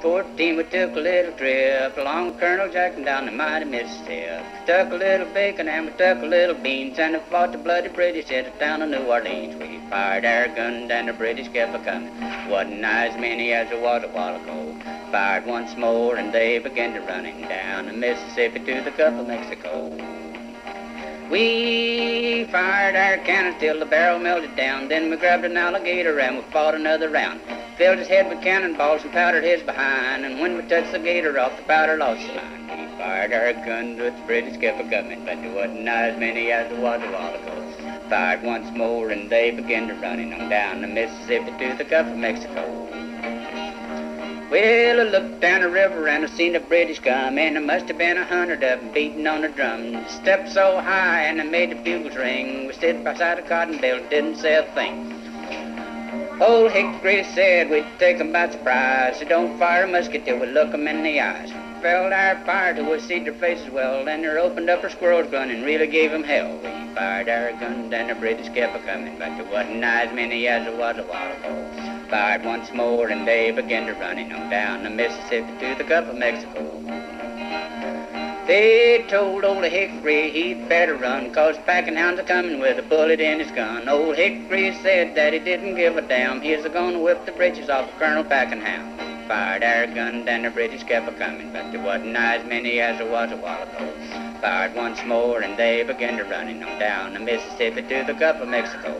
1914 we took a little trip along with Colonel Jackson down the mighty Mississippi. Took a little bacon and we took a little beans and we fought the bloody British at the town of New Orleans. We fired our guns and the British kept a-coming. Wasn't as many as there was a while ago. Fired once more and they began to running down the Mississippi to the Gulf of Mexico. We fired our cannon till the barrel melted down. Then we grabbed an alligator and we fought another round. Filled his head with cannonballs and powdered his behind. And when we touched the gator off, the powder lost the line. We fired our guns with the British kept a-coming, but there wasn't as many as there was a while ago. Fired once more and they began to running on down the Mississippi to the Gulf of Mexico. Well, I looked down the river and I seen the British come, and there must have been 100 of them beating on the drums. Stepped so high and they made the bugles ring. We stood beside a cotton bale, didn't say a thing. Old Hickory said we'd take them by surprise, so don't fire a musket till we look them in the eyes. Filled our fire till we see their faces well, then they opened up her squirrel's gun and really gave them hell. We fired our guns and the British kept a-coming, but there wasn't as many as there was a while ago. Fired once more and they began to running on down the Mississippi to the Gulf of Mexico. They told old Hickory he'd better run, 'cause packing hounds are coming with a bullet in his gun. Old Hickory said that he didn't give a damn. He's a-gonna whip the britches off of Colonel Packing Hound. Fired our guns and the British kept a-coming, but there wasn't as many as there was a while ago. Fired once more and they began to running on down the Mississippi to the Gulf of Mexico.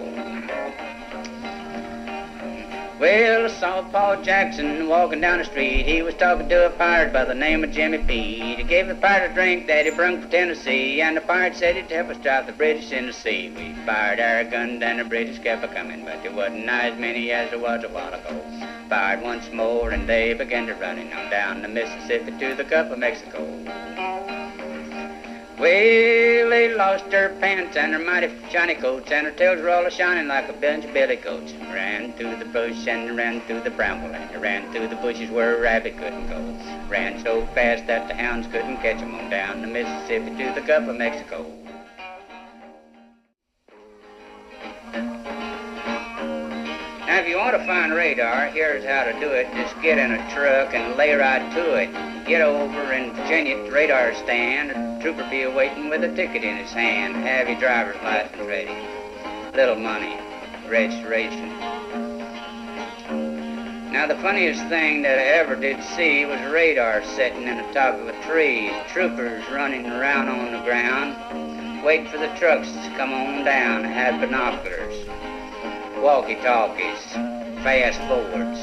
Well, I saw Paul Jackson walking down the street. He was talking to a pirate by the name of Jimmy Pete. He gave the pirate a drink that he brung from Tennessee, and the pirate said he'd help us drive the British in the sea. We fired our guns and the British kept a-coming, but there wasn't as many as there was a while ago. Fired once more and they began to running on down the Mississippi to the Gulf of Mexico. Well, they lost their pants and their mighty shiny coats, and their tails were all a-shining like a bunch of billy goats. Ran through the bush and ran through the bramble, and they ran through the bushes where a rabbit couldn't go. Ran so fast that the hounds couldn't catch 'em on down the Mississippi to the Gulf of Mexico. Now, if you want to find radar, here's how to do it. Just get in a truck and lay right to it. Get over in Virginia at the radar stand. A trooper be waiting with a ticket in his hand. Have your driver's license ready. Little money. Registration. Now, the funniest thing that I ever did see was a radar sitting in the top of a tree. Troopers running around on the ground, waiting for the trucks to come on down. Had binoculars, walkie-talkies, fast forwards.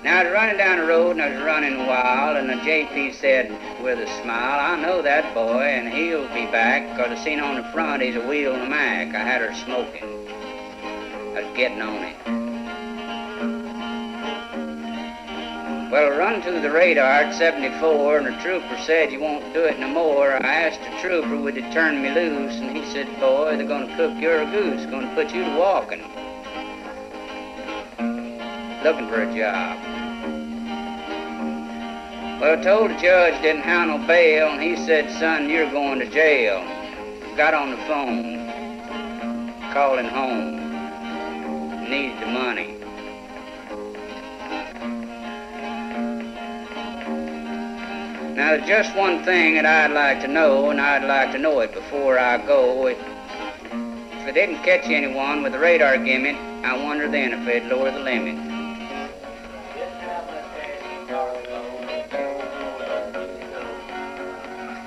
Now, I was running down the road and I was running wild, and the JP said with a smile, "I know that boy and he'll be back, 'cause I seen on the front he's a wheeling a Mac." I had her smoking. I was getting on it. Well, I run to the radar at 74, and the trooper said, "You won't do it no more." I asked the trooper would he turn me loose, and he said, "Boy, they're gonna cook your goose, gonna put you to walking. Looking for a job." Well, I told the judge didn't have no bail, and he said, "Son, you're going to jail." Got on the phone, calling home. Needed the money. Now, there's just one thing that I'd like to know, and I'd like to know it before I go. If I didn't catch anyone with a radar gimmick, I wonder then if they'd lower the limit.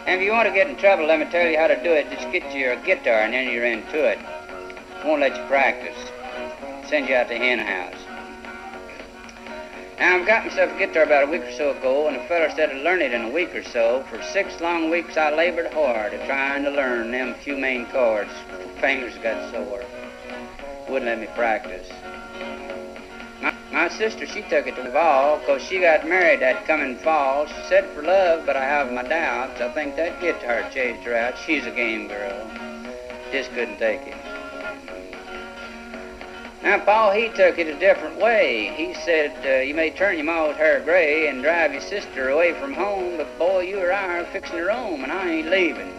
And if you want to get in trouble, let me tell you how to do it. Just get your guitar and then you're into it. Won't let you practice. Send you out to hen house. Now, I've got myself a guitar about a week or so ago, and a fella said I'd learn it in a week or so. For 6 long weeks I labored hard at trying to learn them few main chords. Fingers got sore. Wouldn't let me practice. My sister, she took it to the ball, 'cause she got married that coming fall. She said for love, but I have my doubts. I think that guitar chased her out. She's a game girl. Just couldn't take it. Now, Paul, he took it a different way. He said, you may turn your ma's hair gray and drive your sister away from home, but boy, you or I are fixing to roam, and I ain't leaving.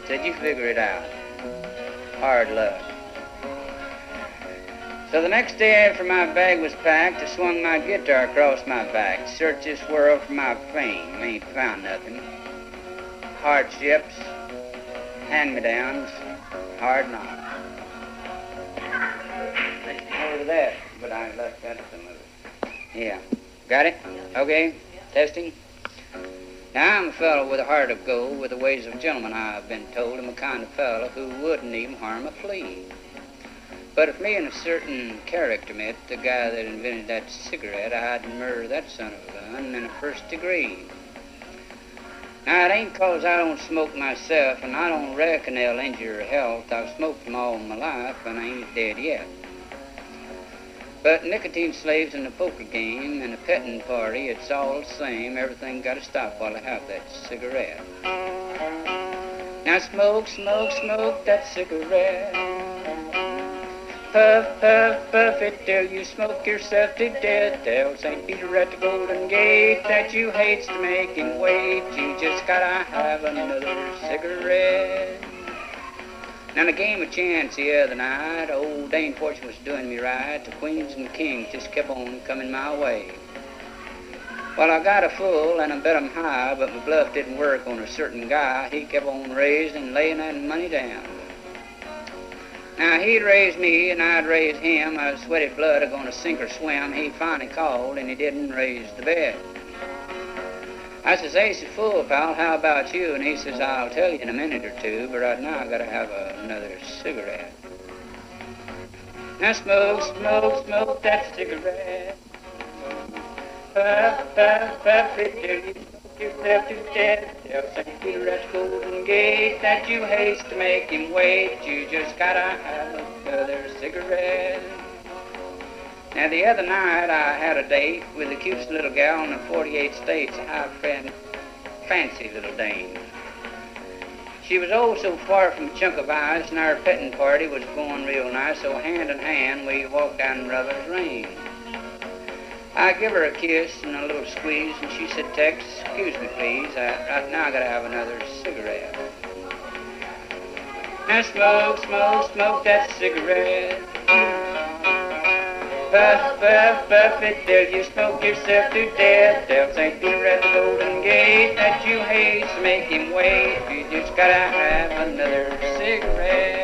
Said, you figure it out. Hard luck. So the next day after my bag was packed, I swung my guitar across my back. Searched this world for my fame. Ain't found nothing. Hardships, hand-me-downs, hard knocks. Over that, but I left out some of it. Yeah. Got it? Okay. Testing. Now, I'm a fellow with a heart of gold, with the ways of a gentleman, I've been told. I'm a kind of fellow who wouldn't even harm a flea. But if me and a certain character met, the guy that invented that cigarette, I'd murder that son of a gun in the first degree. Now, it ain't 'cause I don't smoke myself, and I don't reckon they'll injure your health. I've smoked them all my life, and I ain't dead yet. But nicotine slaves in the poker game and a petting party, it's all the same. Everything got to stop while I have that cigarette. Now smoke, smoke, smoke that cigarette. Puff, puff, puff it till you smoke yourself to death. Tell St. Peter at the Golden Gate that you hates to make him wait. You just gotta have another cigarette. Now, in a game of chance the other night, old Dame Fortune was doing me right. The queens and the kings just kept on coming my way. Well, I got a full and I bet 'em high, but my bluff didn't work on a certain guy. He kept on raising and laying that money down. Now, he'd raise me and I'd raise him. I was sweaty blood, gonna sink or swim. He finally called and he didn't raise the bet. I says, Ace is full, pal, how about you? And he says, I'll tell you in a minute or two, but right now I gotta have another cigarette. Now smoke, smoke, smoke that cigarette. Puff, puff, puff it till you smoke yourself to death. Tell St. Peter at the Golden Gate that you haste to make him wait. You just gotta have another cigarette. Now, the other night, I had a date with the cutest little gal in the 48 states, a high fancy little dame. She was oh so far from a chunk of ice, and our petting party was going real nice, so hand in hand, we walked down Rubber's Lane. I give her a kiss and a little squeeze, and she said, Tex, excuse me, please. Right now I gotta have another cigarette. Now, smoke, smoke, smoke that cigarette. Puff, puff, puff it till you smoke yourself to death. Tell St. Peter at the Golden Gate that you hate to make him wait. You just gotta have another cigarette.